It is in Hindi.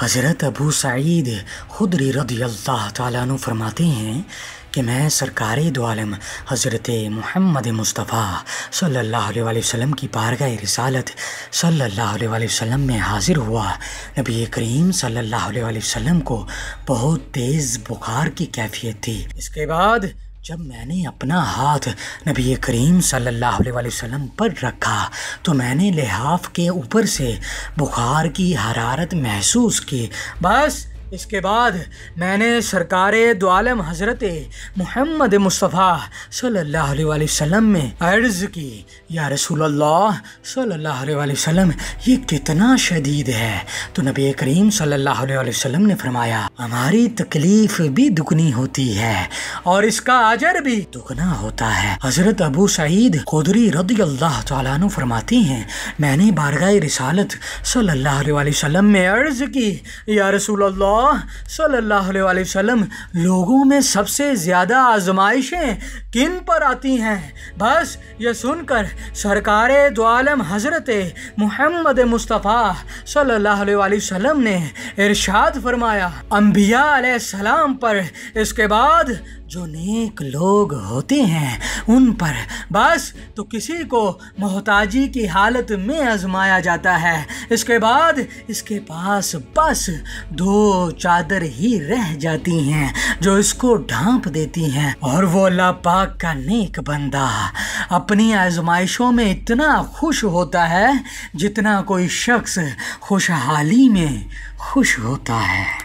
हज़रत अबू सईद खुदरी रज़ियल्लाहु ताला अन्हु फरमाते हैं कि मैं सरकारे दो आलम हज़रत मुहम्मद मुस्तफ़ा सल्लल्लाहु अलैहि वसल्लम की बारगाह रिसालत सल्लल्लाहु अलैहि वसल्लम में हाज़िर हुआ। नबी करीम सल्लल्लाहु अलैहि वसल्लम को बहुत तेज़ बुखार की कैफियत थी। इसके बाद जब मैंने अपना हाथ नबी करीम सल्लल्लाहु अलैहि वसल्लम पर रखा तो मैंने लिहाफ के ऊपर से बुखार की हरारत महसूस की। बस इसके बाद मैंने सरकारे दो आलम हज़रत मुहम्मद मुस्तफ़ा सल्लल्लाहु अलैहि वसल्लम में अर्ज़ की, या रसूलल्लाह सल्लल्लाहु अलैहि वसल्लम ये कितना शदीद है। तो नबी करीम सल्लल्लाहु अलैहि वसल्लम ने फरमाया, हमारी तकलीफ़ भी दुगनी होती है और इसका अजर भी दुगना होता है। हज़रत अबू सईद खुदरी रज़ियल्लाहु ताला अन्हु फरमाते हैं, मैंने बारगाह रिसालत सल्लल्लाहु अलैहि वसल्लम में अर्ज़ की, या रसूलल्लाह सल्लल्लाहु अलैहि वसल्लम लोगों में सबसे ज़्यादा आजमाइशें किन पर आती हैं। बस ये सुनकर सरकारे दो आलम हज़रत मुहम्मद मुस्तफ़ा सल्लल्लाहु अलैहि वसल्लम ने इरशाद फरमाया, अंबिया अलैहिस्सलाम पर, इसके बाद जो नेक लोग होते हैं उन पर। बस तो किसी को मोहताजी की हालत में आजमाया जाता है, इसके बाद इसके पास बस दो चादर ही रह जाती हैं जो इसको ढांप देती हैं, और वो अल्लाह पाक का नेक बंदा अपनी आजमाइशों में इतना खुश होता है जितना कोई शख्स खुशहाली में खुश होता है।